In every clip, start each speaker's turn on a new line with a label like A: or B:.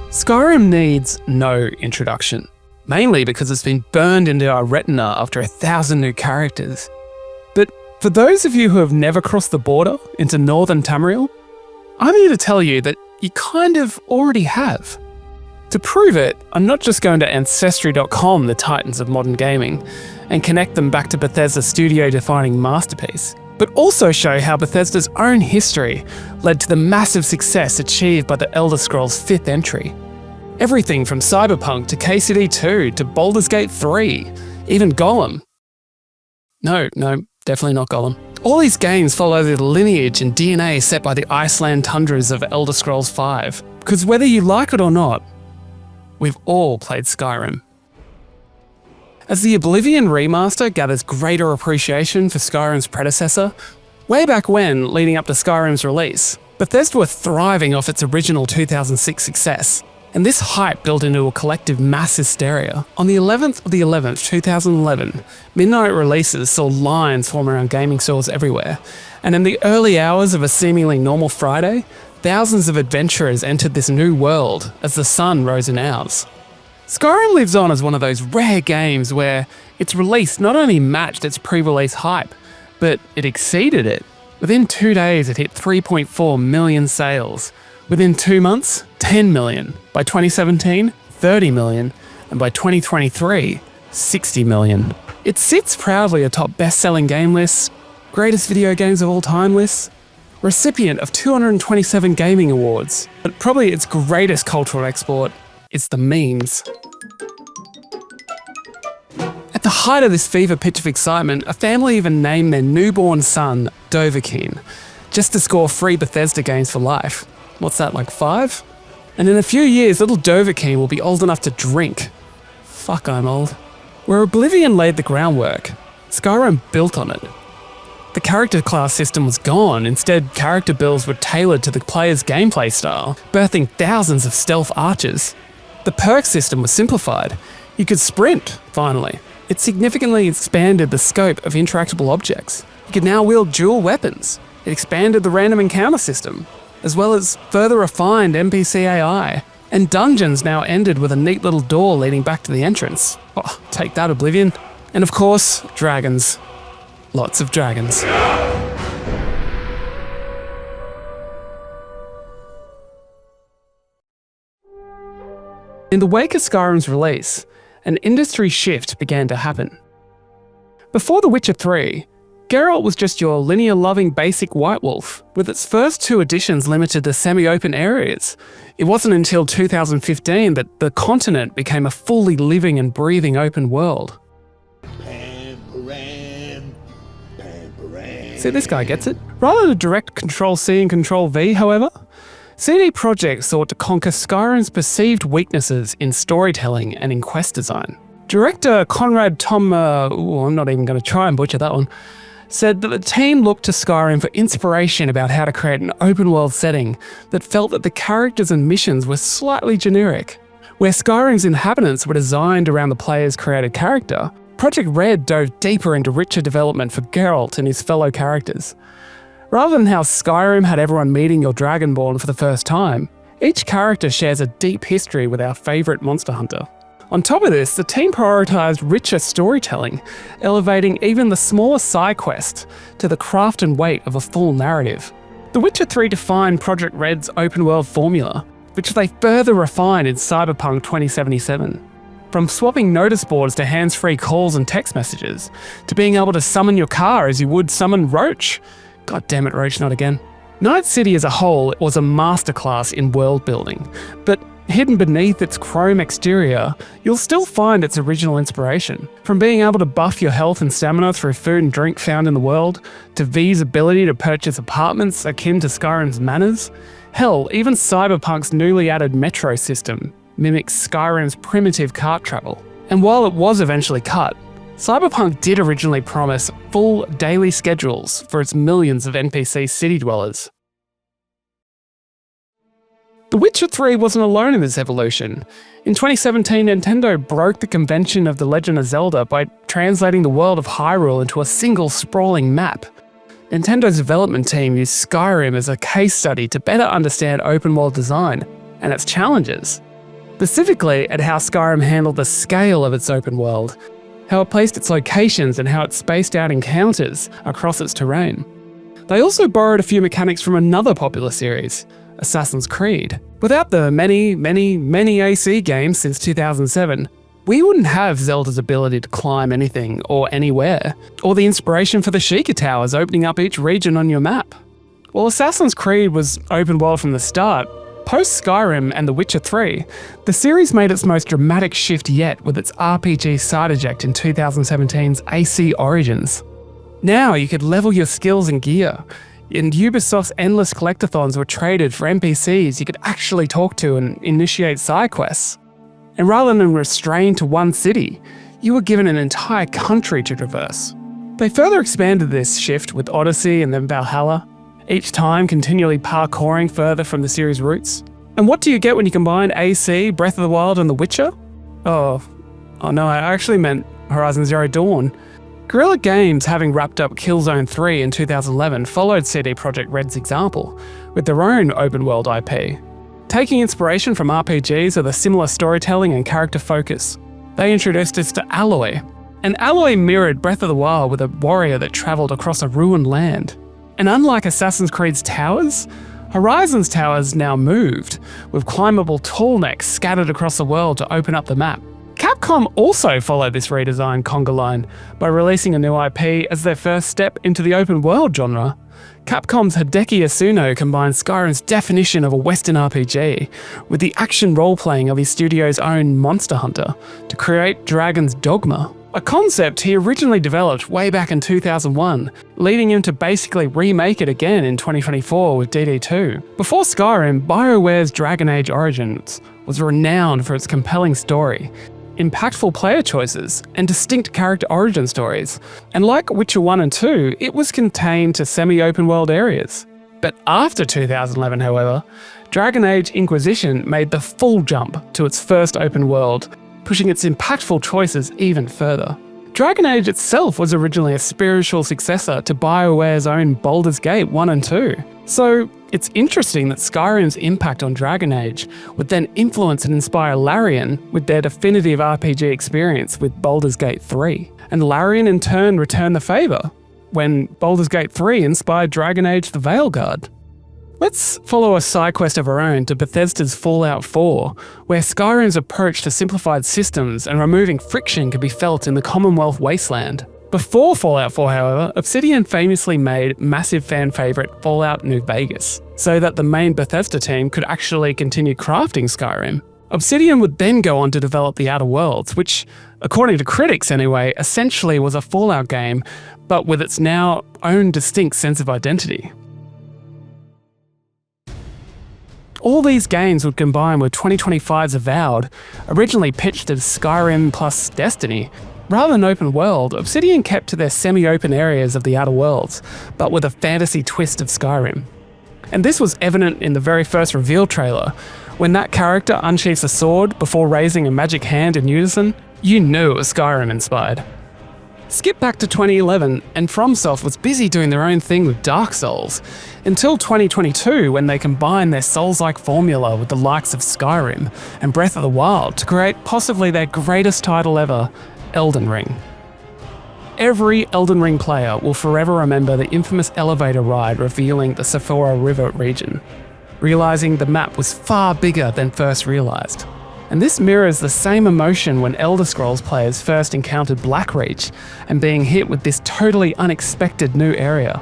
A: Skyrim needs no introduction, mainly because it's been burned into our retina after 1,000 new characters. But for those of you who have never crossed the border into northern Tamriel, I'm here to tell you that you kind of already have. To prove it, I'm not just going to Ancestry.com, the titans of modern gaming, and connect them back to Bethesda's studio-defining masterpiece, but also show how Bethesda's own history led to the massive success achieved by the Elder Scrolls 5th entry. Everything from Cyberpunk to KCD 2 to Baldur's Gate 3, even Golem. No, definitely not Golem. All these games follow the lineage and DNA set by the Iceland tundras of Elder Scrolls 5, because whether you like it or not, we've all played Skyrim. As the Oblivion remaster gathers greater appreciation for Skyrim's predecessor, way back when, leading up to Skyrim's release, Bethesda were thriving off its original 2006 success, and this hype built into a collective mass hysteria. On the 11th of the 11th, 2011, midnight releases saw lines form around gaming stores everywhere, and in the early hours of a seemingly normal Friday, thousands of adventurers entered this new world as the sun rose in ours. Skyrim lives on as one of those rare games where its release not only matched its pre-release hype, but it exceeded it. Within 2 days, it hit 3.4 million sales. Within 2 months, 10 million. By 2017, 30 million. And by 2023, 60 million. It sits proudly atop best-selling game lists, greatest video games of all time lists, recipient of 227 gaming awards. But probably its greatest cultural export is the memes. At the height of this fever pitch of excitement, a family even named their newborn son Dovahkiin, just to score free Bethesda games for life. What's that, like 5? And in a few years, little Dovahkiin will be old enough to drink. Fuck, I'm old. Where Oblivion laid the groundwork, Skyrim built on it. The character class system was gone. Instead, character builds were tailored to the player's gameplay style, birthing thousands of stealth archers. The perk system was simplified. You could sprint, finally. It significantly expanded the scope of interactable objects. You could now wield dual weapons. It expanded the random encounter system, as well as further refined NPC AI. And dungeons now ended with a neat little door leading back to the entrance. Oh, take that, Oblivion. And of course, dragons. Lots of dragons. In the wake of Skyrim's release, an industry shift began to happen. Before The Witcher 3, Geralt was just your linear-loving basic White Wolf, with its first 2 editions limited to semi-open areas. It wasn't until 2015 that the continent became a fully living and breathing open world. See, this guy gets it. Rather than direct Control-C and Control-V, however, CD Projekt sought to conquer Skyrim's perceived weaknesses in storytelling and in quest design. Director Conrad I'm not even going to try and butcher that one, said that the team looked to Skyrim for inspiration about how to create an open-world setting that felt that the characters and missions were slightly generic. Where Skyrim's inhabitants were designed around the player's created character, Project Red dove deeper into richer development for Geralt and his fellow characters. Rather than how Skyrim had everyone meeting your Dragonborn for the first time, each character shares a deep history with our favourite monster hunter. On top of this, the team prioritised richer storytelling, elevating even the smallest side quest to the craft and weight of a full narrative. The Witcher 3 defined Project Red's open-world formula, which they further refined in Cyberpunk 2077. From swapping notice boards to hands-free calls and text messages, to being able to summon your car as you would summon Roach. God damn it, Roach, not again. Night City as a whole was a masterclass in world building, but hidden beneath its chrome exterior, you'll still find its original inspiration. From being able to buff your health and stamina through food and drink found in the world, to V's ability to purchase apartments akin to Skyrim's manors. Hell, even Cyberpunk's newly added metro system mimics Skyrim's primitive cart travel. And while it was eventually cut, Cyberpunk did originally promise full daily schedules for its millions of NPC city dwellers. The Witcher 3 wasn't alone in this evolution. In 2017, Nintendo broke the convention of The Legend of Zelda by translating the world of Hyrule into a single sprawling map. Nintendo's development team used Skyrim as a case study to better understand open world design and its challenges. specifically at how Skyrim handled the scale of its open world, how it placed its locations and how it spaced out encounters across its terrain. They also borrowed a few mechanics from another popular series, Assassin's Creed. Without the many AC games since 2007, we wouldn't have Zelda's ability to climb anything or anywhere, or the inspiration for the Sheikah Towers opening up each region on your map. While Assassin's Creed was open world from the start, post Skyrim and The Witcher 3, the series made its most dramatic shift yet with its RPG side eject in 2017's AC Origins. Now you could level your skills and gear, and Ubisoft's endless collectathons were traded for NPCs you could actually talk to and initiate side quests. And rather than restrained to one city, you were given an entire country to traverse. They further expanded this shift with Odyssey and then Valhalla, each time continually parkouring further from the series' roots. And what do you get when you combine AC, Breath of the Wild and The Witcher? Oh no, I actually meant Horizon Zero Dawn. Guerrilla Games, having wrapped up Killzone 3 in 2011, followed CD Projekt Red's example with their own open-world IP. Taking inspiration from RPGs with a similar storytelling and character focus, they introduced us to Aloy. And Aloy mirrored Breath of the Wild with a warrior that travelled across a ruined land. And unlike Assassin's Creed's towers, Horizon's towers now moved, with climbable tall necks scattered across the world to open up the map. Capcom also followed this redesigned conga line by releasing a new IP as their first step into the open world genre. Capcom's Hideki Asuno combined Skyrim's definition of a Western RPG with the action role-playing of his studio's own Monster Hunter to create Dragon's Dogma, a concept he originally developed way back in 2001, leading him to basically remake it again in 2024 with DD2. Before Skyrim, BioWare's Dragon Age Origins was renowned for its compelling story, impactful player choices, and distinct character origin stories. And like Witcher 1 and 2, it was contained to semi-open world areas. But after 2011, however, Dragon Age Inquisition made the full jump to its first open world, pushing its impactful choices even further. Dragon Age itself was originally a spiritual successor to BioWare's own Baldur's Gate 1 and 2. So it's interesting that Skyrim's impact on Dragon Age would then influence and inspire Larian with their definitive RPG experience with Baldur's Gate 3. And Larian in turn returned the favour when Baldur's Gate 3 inspired Dragon Age The Veilguard. Let's follow a side quest of our own to Bethesda's Fallout 4, where Skyrim's approach to simplified systems and removing friction could be felt in the Commonwealth Wasteland. Before Fallout 4, however, Obsidian famously made massive fan favourite Fallout New Vegas, so that the main Bethesda team could actually continue crafting Skyrim. Obsidian would then go on to develop The Outer Worlds, which, according to critics anyway, essentially was a Fallout game, but with its now own distinct sense of identity. All these games would combine with 2025's Avowed, originally pitched as Skyrim plus Destiny. Rather than open world, Obsidian kept to their semi-open areas of the Outer Worlds, but with a fantasy twist of Skyrim. And this was evident in the very first reveal trailer. When that character unsheathes a sword before raising a magic hand in unison, you knew it was Skyrim inspired. Skip back to 2011, and FromSoft was busy doing their own thing with Dark Souls, until 2022 when they combined their Souls-like formula with the likes of Skyrim and Breath of the Wild to create possibly their greatest title ever, Elden Ring. Every Elden Ring player will forever remember the infamous elevator ride revealing the Sephora River region, realising the map was far bigger than first realised. And this mirrors the same emotion when Elder Scrolls players first encountered Blackreach and being hit with this totally unexpected new area.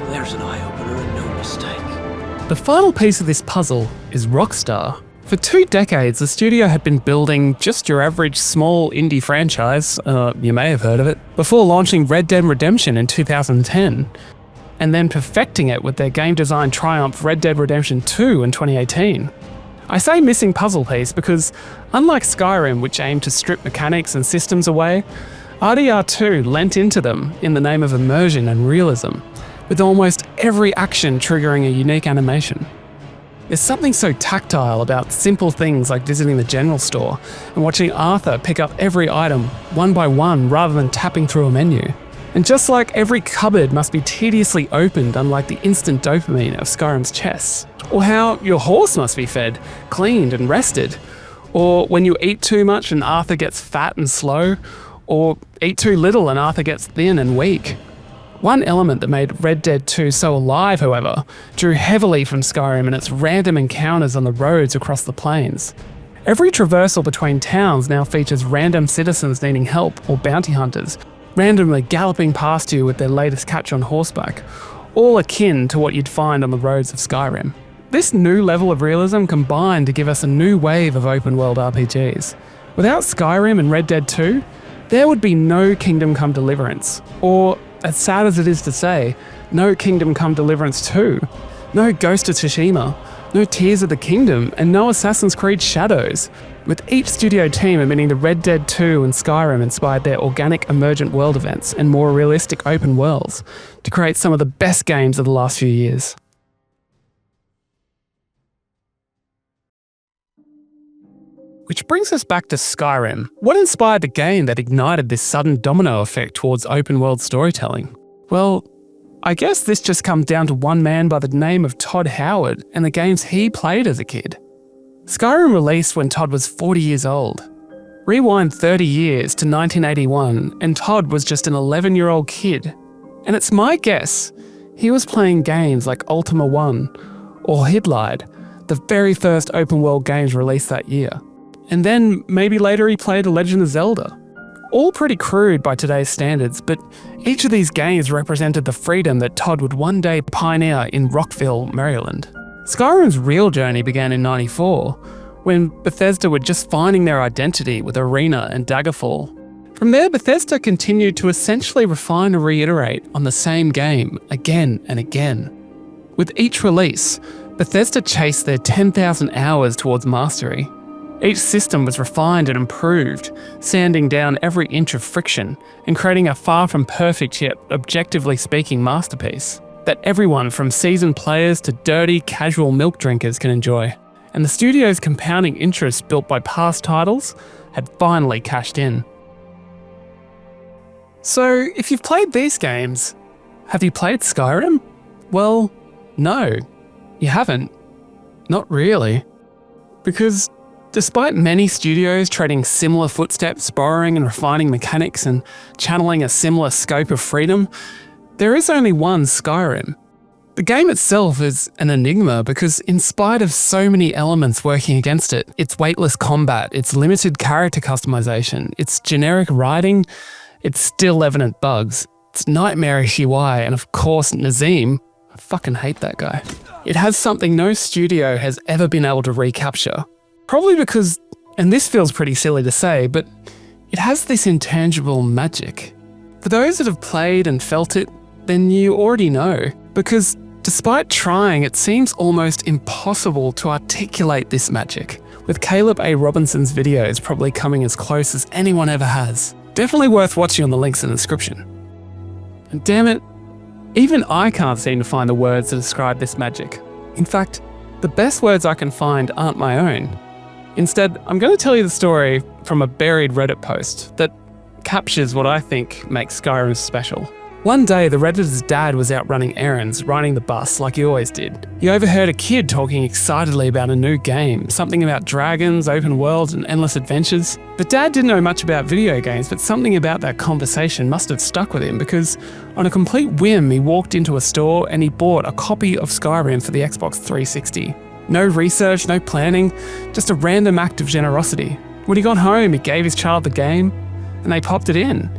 B: There's an eye-opener and no mistake.
A: The final piece of this puzzle is Rockstar. For 2 decades, the studio had been building just your average small indie franchise, you may have heard of it, before launching Red Dead Redemption in 2010, and then perfecting it with their game design triumph Red Dead Redemption 2 in 2018. I say missing puzzle piece because, unlike Skyrim, which aimed to strip mechanics and systems away, RDR2 lent into them in the name of immersion and realism, with almost every action triggering a unique animation. There's something so tactile about simple things like visiting the general store and watching Arthur pick up every item one by one rather than tapping through a menu. And just like every cupboard must be tediously opened unlike the instant dopamine of Skyrim's chests, or how your horse must be fed, cleaned and rested, or when you eat too much and Arthur gets fat and slow, or eat too little and Arthur gets thin and weak. One element that made Red Dead 2 so alive, however, drew heavily from Skyrim and its random encounters on the roads across the plains. Every traversal between towns now features random citizens needing help or bounty hunters, randomly galloping past you with their latest catch on horseback, all akin to what you'd find on the roads of Skyrim. This new level of realism combined to give us a new wave of open-world RPGs. Without Skyrim and Red Dead 2, there would be no Kingdom Come Deliverance, or, as sad as it is to say, no Kingdom Come Deliverance 2, no Ghost of Tsushima, no Tears of the Kingdom, and no Assassin's Creed Shadows, with each studio team admitting that Red Dead 2 and Skyrim inspired their organic emergent world events and more realistic open worlds to create some of the best games of the last few years. Which brings us back to Skyrim. What inspired the game that ignited this sudden domino effect towards open world storytelling? Well, I guess this just comes down to one man by the name of Todd Howard and the games he played as a kid. Skyrim released when Todd was 40 years old. Rewind 30 years to 1981 and Todd was just an 11-year-old kid. And it's my guess he was playing games like Ultima 1 or Hidlide, the very first open world games released that year. And then maybe later he played A Legend of Zelda. All pretty crude by today's standards, but each of these games represented the freedom that Todd would one day pioneer in Rockville, Maryland. Skyrim's real journey began in '94, when Bethesda were just finding their identity with Arena and Daggerfall. From there, Bethesda continued to essentially refine and reiterate on the same game again and again. With each release, Bethesda chased their 10,000 hours towards mastery. Each system was refined and improved, sanding down every inch of friction and creating a far from perfect yet objectively speaking masterpiece that everyone from seasoned players to dirty, casual milk drinkers can enjoy. And the studio's compounding interest built by past titles had finally cashed in. So, if you've played these games, have you played Skyrim? Well, no, you haven't. Not really. Because despite many studios trading similar footsteps, borrowing and refining mechanics and channeling a similar scope of freedom, there is only one Skyrim. The game itself is an enigma because in spite of so many elements working against it, its weightless combat, its limited character customization, its generic writing, its still evident bugs, its nightmarish UI, and of course Nazim, I fucking hate that guy. It has something no studio has ever been able to recapture. Probably because, and this feels pretty silly to say, but it has this intangible magic. For those that have played and felt it, then you already know, because despite trying, it seems almost impossible to articulate this magic, with Caleb A. Robinson's videos probably coming as close as anyone ever has. Definitely worth watching on the links in the description. And damn it, even I can't seem to find the words to describe this magic. In fact, the best words I can find aren't my own. Instead, I'm going to tell you the story from a buried Reddit post that captures what I think makes Skyrim special. One day, the Redditor's dad was out running errands, riding the bus like he always did. He overheard a kid talking excitedly about a new game, something about dragons, open worlds, and endless adventures. The dad didn't know much about video games, but something about that conversation must have stuck with him because, on a complete whim, he walked into a store and he bought a copy of Skyrim for the Xbox 360. No research, no planning, just a random act of generosity. When he got home, he gave his child the game, and they popped it in,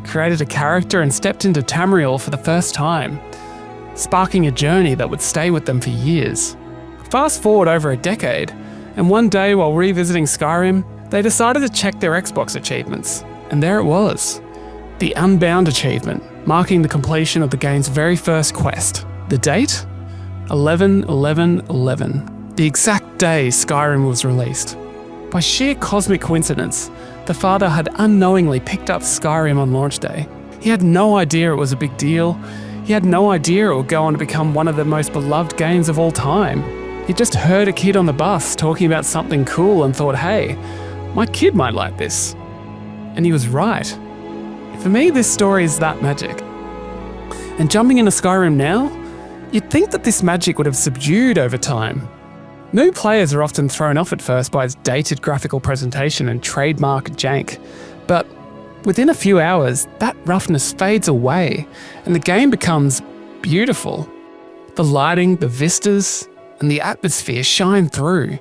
A: created a character and stepped into Tamriel for the first time, sparking a journey that would stay with them for years. Fast forward over a decade, and one day while revisiting Skyrim, they decided to check their Xbox achievements, and there it was. The Unbound achievement, marking the completion of the game's very first quest. The date? 11/11/11. The exact day Skyrim was released. By sheer cosmic coincidence, the father had unknowingly picked up Skyrim on launch day. He had no idea it was a big deal. He had no idea it would go on to become one of the most beloved games of all time. He just heard a kid on the bus talking about something cool and thought, hey, my kid might like this. And he was right. For me, this story is that magic. And jumping into Skyrim now, you'd think that this magic would have subdued over time. New players are often thrown off at first by its dated graphical presentation and trademark jank, but within a few hours, that roughness fades away and the game becomes beautiful. The lighting, the vistas, and the atmosphere shine through.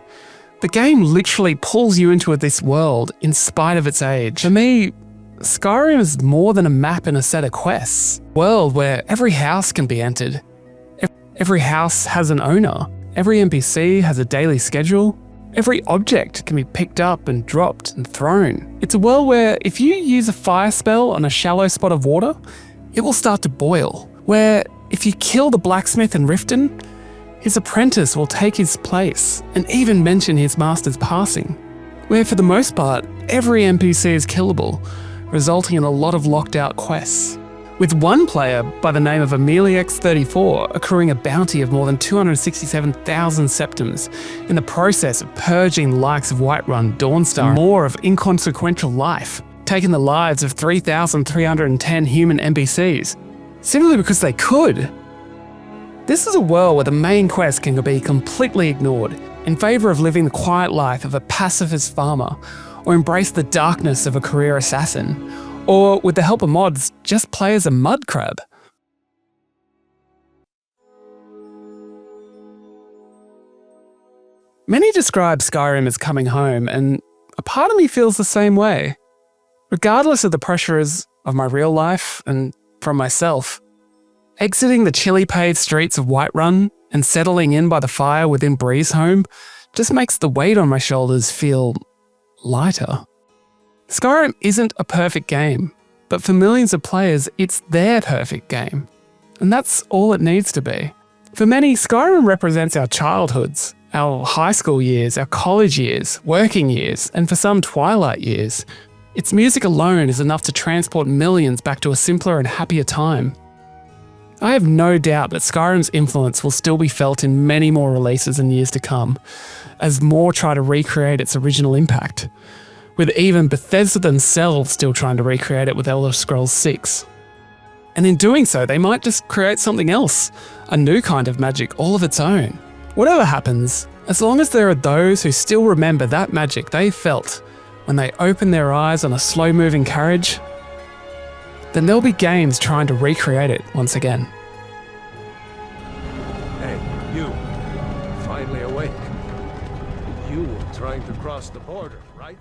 A: The game literally pulls you into this world in spite of its age. For me, Skyrim is more than a map and a set of quests. A world where every house can be entered. Every house has an owner. Every NPC has a daily schedule. Every object can be picked up and dropped and thrown. It's a world where if you use a fire spell on a shallow spot of water, it will start to boil. Where if you kill the blacksmith in Riften, his apprentice will take his place and even mention his master's passing. Where for the most part, every NPC is killable, resulting in a lot of locked out quests. With one player by the name of AmeliaX34 accruing a bounty of more than 267,000 septims in the process of purging the likes of Whiterun, Dawnstar, and more of inconsequential life, taking the lives of 3,310 human NPCs, simply because they could. This is a world where the main quest can be completely ignored in favour of living the quiet life of a pacifist farmer, or embrace the darkness of a career assassin, or with the help of mods, just play as a mud crab. Many describe Skyrim as coming home, and a part of me feels the same way. Regardless of the pressures of my real life and from myself, exiting the chilly-paved streets of Whiterun and settling in by the fire within Breezehome just makes the weight on my shoulders feel lighter. Skyrim isn't a perfect game, but for millions of players, it's their perfect game. And that's all it needs to be. For many, Skyrim represents our childhoods, our high school years, our college years, working years, and for some, twilight years. Its music alone is enough to transport millions back to a simpler and happier time. I have no doubt that Skyrim's influence will still be felt in many more releases in years to come, as more try to recreate its original impact, with even Bethesda themselves still trying to recreate it with Elder Scrolls 6. And in doing so, they might just create something else, a new kind of magic all of its own. Whatever happens, as long as there are those who still remember that magic they felt when they opened their eyes on a slow-moving carriage, then there'll be games trying to recreate it once again.
C: Hey, you. Finally awake. You were trying to cross the border, right?